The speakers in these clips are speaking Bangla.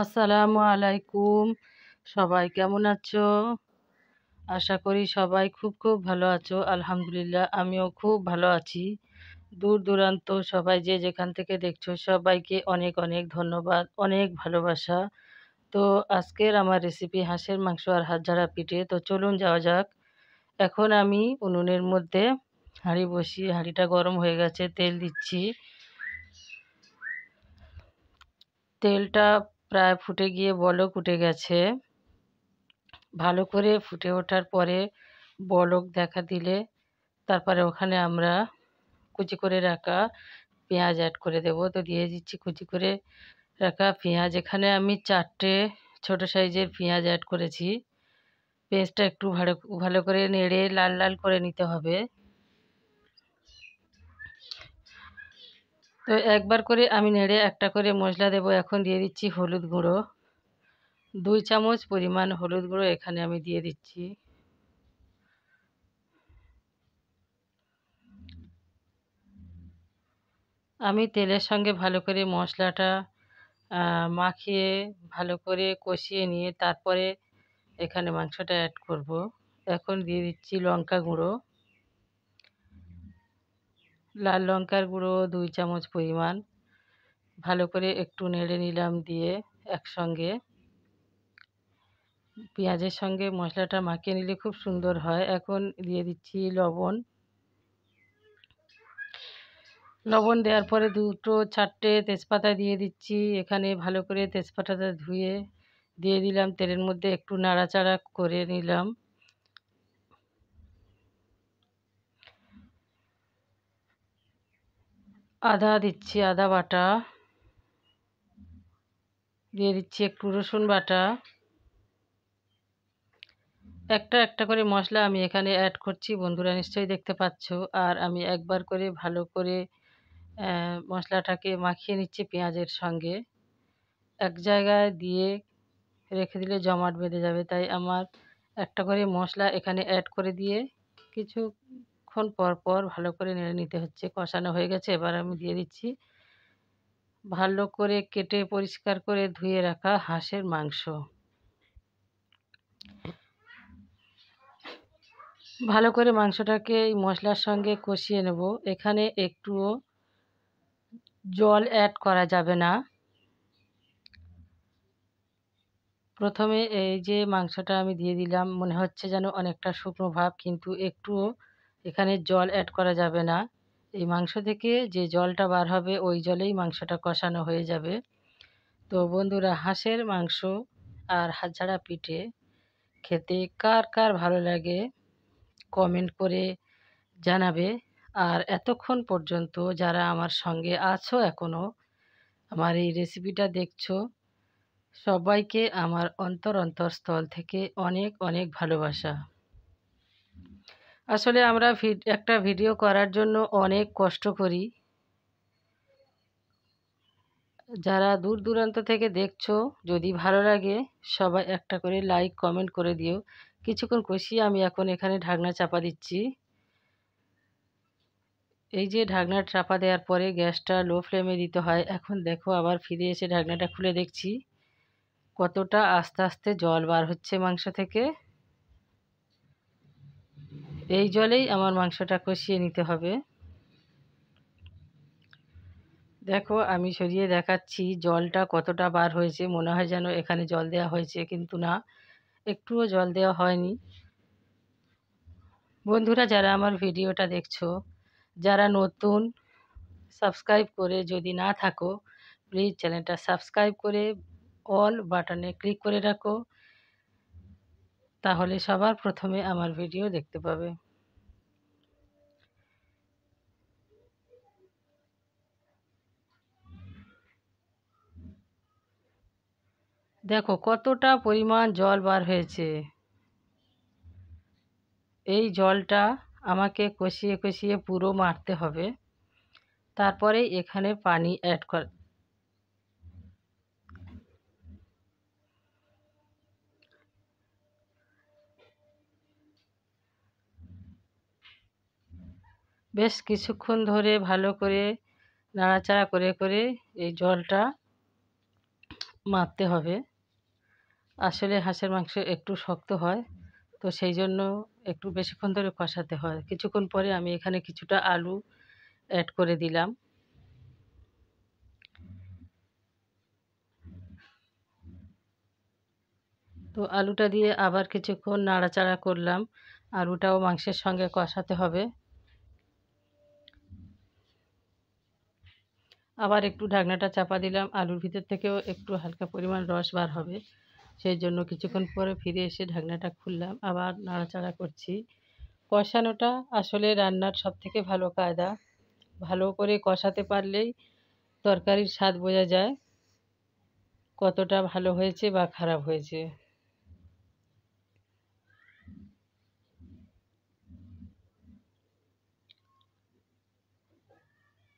আসসালামু আলাইকুম। সবাই কেমন আছো? আশা করি সবাই খুব ভালো আছো। আলহামদুলিল্লাহ আমিও খুব ভালো আছি। দূর দূরান্ত সবাই যে যেখান থেকে দেখছো সবাইকে অনেক ধন্যবাদ, অনেক ভালোবাসা। তো আজকের আমার রেসিপি হাঁসের মাংস আর হাতঝাড়া পিঠে। তো চলুন যাওয়া যাক। এখন আমি উনুনের মধ্যে হাঁড়ি বসিয়ে হাঁড়িটা গরম হয়ে গেছে, তেল দিচ্ছি। তেলটা প্রায় ফুটে গিয়ে বলক উঠে গেছে। ভালো করে ফুটে ওঠার পরে বলক দেখা দিলে তারপরে ওখানে আমরা কুচি করে রাখা পেঁয়াজ অ্যাড করে দেব। তো দিয়ে দিচ্ছি কুচি করে রাখা পেঁয়াজ। এখানে আমি 4টে ছোট সাইজের পেঁয়াজ অ্যাড করেছি। পেঁয়াজটা একটু ভালো ভালো করে নেড়ে লাল লাল করে নিতে হবে। তো একবার করে আমি নেড়ে একটা করে মশলা দেব। এখন দিয়ে দিচ্ছি হলুদ গুঁড়ো। 2 চামচ পরিমাণ হলুদ গুঁড়ো এখানে আমি দিয়ে দিচ্ছি। আমি তেলের সঙ্গে ভালো করে মশলাটা মাখিয়ে ভালো করে কষিয়ে নিয়ে তারপরে এখানে মাংসটা অ্যাড করব। এখন দিয়ে দিচ্ছি লঙ্কা গুঁড়ো, লাল লঙ্কার গুঁড়ো 2 চামচ পরিমাণ। ভালো করে একটু নেড়ে নিলাম, দিয়ে একসঙ্গে পেঁয়াজের সঙ্গে মশলাটা মাখিয়ে নিলে খুব সুন্দর হয়। এখন দিয়ে দিচ্ছি লবণ। লবণ দেওয়ার পরে 4টে তেজপাতা দিয়ে দিচ্ছি। এখানে ভালো করে তেজপাতাটা ধুয়ে দিয়ে দিলাম তেলের মধ্যে, একটু নাড়াচাড়া করে নিলাম। আদা দিচ্ছি, আদা বাটা দিয়ে দিচ্ছি, একটু রসুন বাটা। একটা করে মশলা আমি এখানে অ্যাড করছি, বন্ধুরা নিশ্চয়ই দেখতে পাচ্ছ। আর আমি একবার করে ভালো করে মশলাটাকে মাখিয়ে নিচ্ছি পেঁয়াজের সঙ্গে। এক জায়গায় দিয়ে রেখে দিলে জমাট বেঁধে যাবে, তাই আমার একটা করে মশলা এখানে অ্যাড করে দিয়ে কিছুক্ষণ পর ভালো করে নেড়ে নিতে হচ্ছে। কষানো হয়ে গেছে, এবার আমি দিয়ে দিচ্ছি ভালো করে কেটে পরিষ্কার করে ধুয়ে রাখা হাঁসের মাংস। ভালো করে মাংসটাকে এই মশলার সঙ্গে কষিয়ে নেব। এখানে একটুও জল অ্যাড করা যাবে না। প্রথমে এই যে মাংসটা আমি দিয়ে দিলাম, মনে হচ্ছে যেন অনেকটা শুকনো ভাব, কিন্তু একটুও এখানে জল অ্যাড করা যাবে না। এই মাংস থেকে যে জলটা বার হবে ওই জলেই মাংসটা কষানো হয়ে যাবে। তো বন্ধুরা, হাঁসের মাংস আর হাতঝাড়া পিঠে খেতে কার ভালো লাগে কমেন্ট করে জানাবে। আর এতক্ষণ পর্যন্ত যারা আমার সঙ্গে আছো, এখনও আমার এই রেসিপিটা দেখছো, সবাইকে আমার অন্তরস্থল থেকে অনেক ভালোবাসা। আসলে আমরা একটা ভিডিও করার জন্য অনেক কষ্ট করি। যারা দূর দূরান্ত থেকে দেখছো, যদি ভালো লাগে সবাই একটা করে লাইক কমেন্ট করে দিও। কিছুক্ষণ কষিয়ে আমি এখন এখানে ঢাকনা চাপা দিচ্ছি। এই যে ঢাকনা চাপা দেওয়ার পরে গ্যাসটা লো ফ্লেমে দিতে হয়। এখন দেখো, আবার ফিরে এসে ঢাকনাটা খুলে দেখছি কতটা আস্তে জল বার হচ্ছে মাংস থেকে। এই জলেই আমার মাংসটা কষিয়ে নিতে হবে। দেখো, আমি সরিয়ে দেখাচ্ছি জলটা কতটা বার হয়েছে। মনে হয় যেন এখানে জল দেওয়া হয়েছে, কিন্তু না, একটুও জল দেওয়া হয়নি। বন্ধুরা, যারা আমার ভিডিওটা দেখছো, যারা নতুন, সাবস্ক্রাইব করে যদি না থাকো, প্লিজ চ্যানেলটা সাবস্ক্রাইব করে অল বাটনে ক্লিক করে রাখো, তাহলে সবার প্রথমে আমার ভিডিও দেখতে পাবে। দেখো কতটা পরিমাণ জল বার হয়েছে। এই জলটা আমাকে কষিয়ে পুরো মারতে হবে, তারপরে এখানে পানি অ্যাড কর। বেশ কিছুক্ষণ ধরে ভালো করে নাড়াচাড়া করে এই জলটা মাপতে হবে। আসলে হাঁসের মাংস একটু শক্ত হয়, তো সেই জন্য একটু বেশিক্ষণ ধরে কষাতে হয়। কিছুক্ষণ পরে আমি এখানে কিছুটা আলু অ্যাড করে দিলাম। তো আলুটা দিয়ে আবার কিছুক্ষণ নাড়াচাড়া করলাম। আলুটাও মাংসের সঙ্গে কষাতে হবে। আবার একটু ঢাকনাটা চাপা দিলাম। আলুর ভিতর থেকেও একটু হালকা পরিমাণ রস বার হবে। সেই জন্য কিছুক্ষণ পরে ফিরে এসে ঢাকনাটা খুললাম। আবার নাড়াচাড়া করছি। কষানোটা আসলে রান্নার সবথেকে ভালো কায়দা। ভালো করে কষাতে পারলেই তরকারির স্বাদ বোঝা যায় কতটা ভালো হয়েছে বা খারাপ হয়েছে।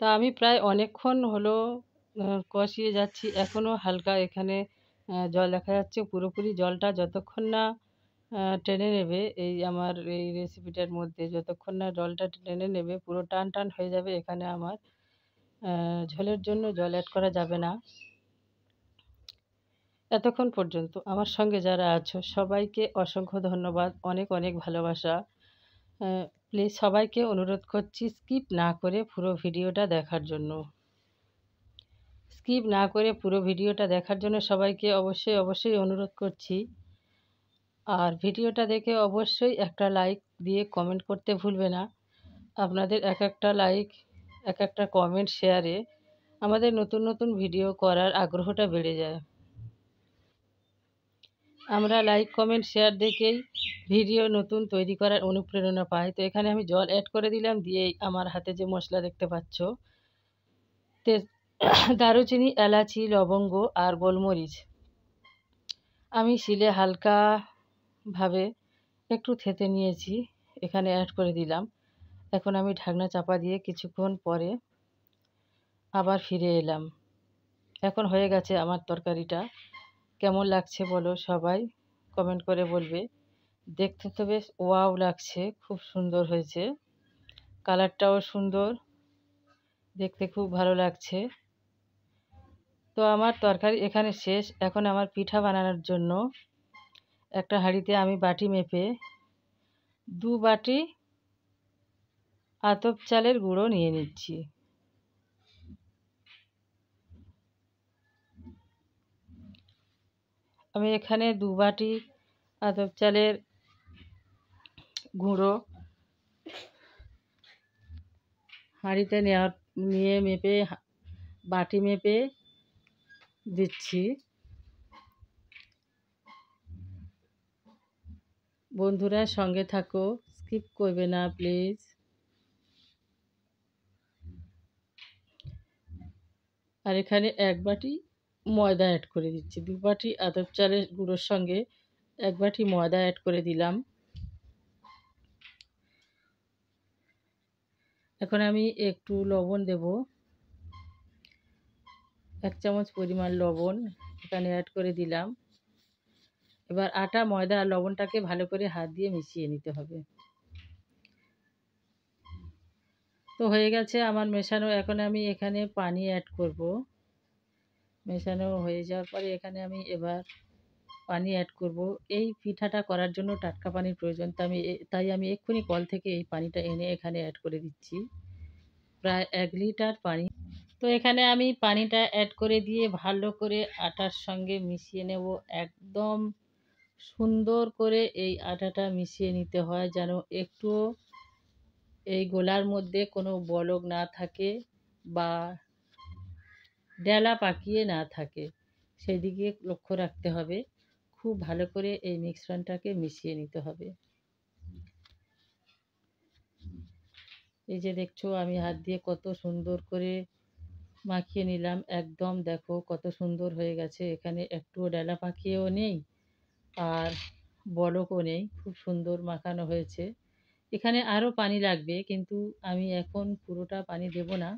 তা আমি প্রায় অনেকক্ষণ হলো কষিয়ে যাচ্ছি। এখনও হালকা এখানে জল দেখা যাচ্ছে। পুরোপুরি জলটা যতক্ষণ না টেনে নেবে আমার এই রেসিপিটার মধ্যে, যতক্ষণ না জলটা টেনে নেবে পুরো টান টান হয়ে যাবে, এখানে আমার ঝোলের জন্য জল অ্যাড করা যাবে না। এতক্ষণ পর্যন্ত আমার সঙ্গে যারা আছো সবাইকে অসংখ্য ধন্যবাদ, অনেক অনেক ভালোবাসা। প্লিজ সবাইকে অনুরোধ করছি স্কিপ না করে পুরো ভিডিওটা দেখার জন্য। স্কিপ না করে পুরো ভিডিওটা দেখার জন্য সবাইকে অবশ্যই অবশ্যই অনুরোধ করছি। আর ভিডিওটা দেখে অবশ্যই একটা লাইক দিয়ে কমেন্ট করতে ভুলবে না। আপনাদের এক একটা লাইক, এক একটা কমেন্ট, শেয়ারে আমাদের নতুন নতুন ভিডিও করার আগ্রহটা বেড়ে যায়। আমরা লাইক কমেন্ট শেয়ার দেখেই ভিডিও নতুন তৈরি করার অনুপ্রেরণা পাই। তো এখানে আমি জল অ্যাড করে দিলাম, দিয়ে আমার হাতে যে মশলা দেখতে পাচ্ছ, তেজ দারুচিনি, এলাচি, লবঙ্গ আর গোলমরিচ আমি শিলে হালকাভাবে একটু থেতে নিয়েছি, এখানে অ্যাড করে দিলাম। এখন আমি ঢাকনা চাপা দিয়ে কিছুক্ষণ পরে আবার ফিরে এলাম। এখন হয়ে গেছে আমার তরকারিটা। কেমন লাগছে বলো সবাই, কমেন্ট করে বলবে। দেখতে তো বেশ ওয়াও লাগছে, খুব সুন্দর হয়েছে, কালারটাও সুন্দর, দেখতে খুব ভালো লাগছে। তো আমার তরকারি এখানে শেষ। এখন আমার পিঠা বানানোর জন্য একটা হাঁড়িতে আমি বাটি মেপে 2 বাটি আতপ চালের গুঁড়ো নিয়ে নিচ্ছি। আমি এখানে 2 বাটি আতপ চালের গুঁড়ো হাঁড়িতে নিয়ে মেপে বাটি মেপে দিচ্ছি। বন্ধুরা সঙ্গে থাকো, স্কিপ করবে না প্লিজ। আর এখানে 1 বাটি ময়দা অ্যাড করে দিচ্ছি। 2 বাটি আতপ চালের গুঁড়োর সঙ্গে 1 বাটি ময়দা অ্যাড করে দিলাম। এখন আমি একটু লবণ দেব, 1 চামচ পরিমাণ লবণ এখানে অ্যাড করে দিলাম। এবার আটা, ময়দা আর লবণটাকে ভালো করে হাত দিয়ে মিশিয়ে নিতে হবে। তো হয়ে গেছে আমার মেশানো। এখন আমি এখানে পানি অ্যাড করব। মেশানো হয়ে যাওয়ার পরে এখানে আমি এবার পানি অ্যাড করব। এই পিঠাটা করার জন্য টাটকা পানির প্রয়োজন, তাই আমি এক্ষুনি কল থেকে এই পানিটা এনে এখানে অ্যাড করে দিচ্ছি, প্রায় 1 লিটার পানি। তো এখানে আমি পানিটা অ্যাড করে দিয়ে ভালো করে আটার সঙ্গে মিশিয়ে নেব। একদম সুন্দর করে এই আটাটা মিশিয়ে নিতে হয়, যেন একটুও এই গোলার মধ্যে কোনো বলক না থাকে বা ডেলা পাকিয়ে না থাকে, সেই দিকে লক্ষ্য রাখতে হবে। খুব ভালো করে এই মিশ্রণটাকে মিশিয়ে নিতে হবে। এই যে দেখছো আমি হাত দিয়ে কত সুন্দর করে মাখিয়ে নিলাম। একদম দেখো কত সুন্দর হয়ে গেছে, এখানে একটুও ডেলা পাকিয়েও নেই আর বলকও নেই, খুব সুন্দর মাখানো হয়েছে। এখানে আরও পানি লাগবে, কিন্তু আমি এখন পুরোটা পানি দেব না।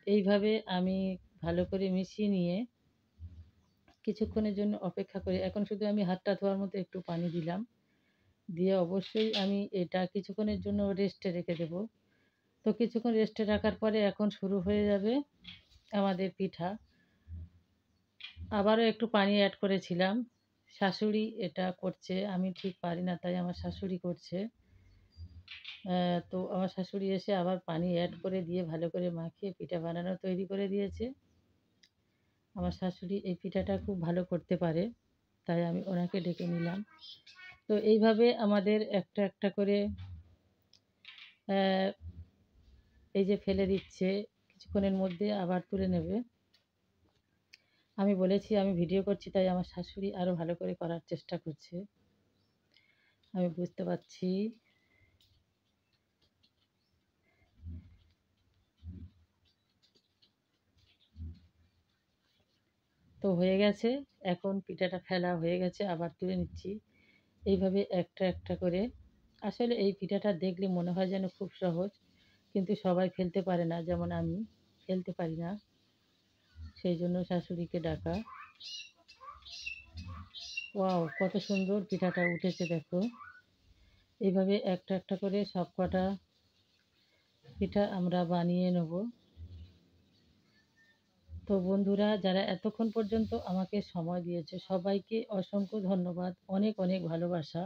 এইভাবে আমি ভালো করে মিশিয়ে নিয়ে কিছুক্ষণের জন্য অপেক্ষা করি। এখন শুধু আমি হাতটা ধোয়ার মতো একটু পানি দিলাম, দিয়ে অবশ্যই আমি এটা কিছুক্ষণের জন্য রেস্টে রেখে দেব। তো কিছুক্ষণ রেস্টে রাখার পরে এখন শুরু হয়ে যাবে আমাদের পিঠা। আবারও একটু পানি অ্যাড করেছিলাম। শাশুড়ি এটা করছে, আমি ঠিক পারি না তাই আমার শাশুড়ি করছে। তো আমার শাশুড়ি এসে আবার পানি অ্যাড করে দিয়ে ভালো করে মাখিয়ে পিঠা বানানো তৈরি করে দিয়েছে। আমার শাশুড়ি এই পিঠাটা খুব ভালো করতে পারে, তাই আমি ওনাকে ডেকে নিলাম। তো এইভাবে আমাদের একটা একটা করে আহ, এই যে ফেলে দিচ্ছে, কিছুক্ষণের মধ্যে আবার তুলে নেবে। আমি বলেছি আমি ভিডিও করছি, তাই আমার শাশুড়ি আরও ভালো করে করার চেষ্টা করছে, আমি বুঝতে পারছি। তো হয়ে গেছে, এখন পিঠাটা ফেলা হয়ে গেছে, আবার তুলে নিচ্ছি। এইভাবে একটা একটা করে। আসলে এই পিঠাটা দেখলে মনে হয় যেন খুব সহজ, কিন্তু সবাই ফেলতে পারে না, যেমন আমি ফেলতে পারি না, সেই জন্য শাশুড়িকে ডাকা। ওয়াও, কত সুন্দর পিঠাটা উঠেছে দেখো। এইভাবে একটা একটা করে সব কটা পিঠা আমরা বানিয়ে নেব। তো বন্ধুরা, যারা এতক্ষণ পর্যন্ত আমাকে সময় দিয়েছে সবাইকে অসংখ্য ধন্যবাদ, অনেক অনেক ভালোবাসা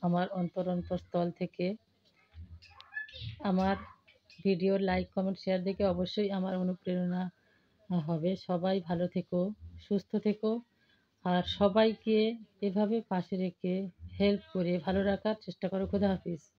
আমার অন্তরস্থল থেকে। আমার ভিডিওর লাইক কমেন্ট শেয়ার দেখে অবশ্যই আমার অনুপ্রেরণা হবে। সবাই ভালো থেকো, সুস্থ থেকো, আর সবাইকে এভাবে পাশে রেখে হেল্প করে ভালো রাখার চেষ্টা করো। খোদা হাফিজ।